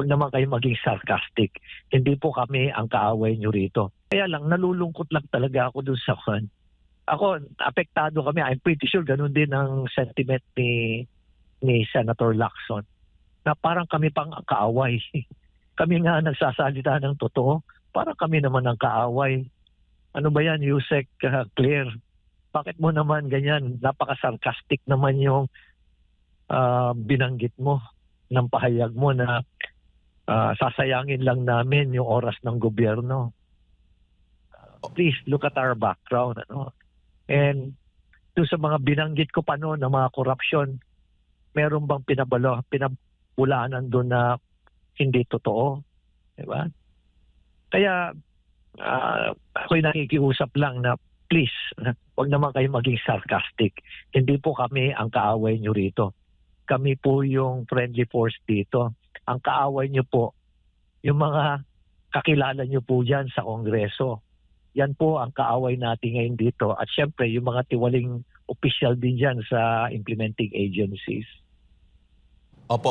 Huwag naman kayo maging sarcastic. Hindi po kami ang kaaway nyo rito. Kaya lang, nalulungkot lang talaga ako dun sa kan. Ako, apektado kami. I'm pretty sure ganun din ang sentiment ni Senator Lacson. Na parang kami pang kaaway. Kami nga nagsasalita ng totoo. Parang kami naman ang kaaway. Ano ba yan, Yusek Claire? Bakit mo naman ganyan? Napaka-sarcastic naman yung binanggit mo ng pahayag mo na sasayangin lang namin yung oras ng gobyerno. Please look at our background. Ano? And doon sa mga binanggit ko pa noon na mga korupsyon, meron bang pinabulaanan doon na hindi totoo? Diba? Kaya ako'y nakikiusap lang na please, huwag naman kayo maging sarcastic. Hindi po kami ang kaaway nyo rito. Kami po yung friendly force dito. Ang kaaway nyo po, yung mga kakilala nyo po dyan sa Kongreso. Yan po ang kaaway natin ngayon dito. At syempre, yung mga tiwaling opisyal din dyan sa implementing agencies.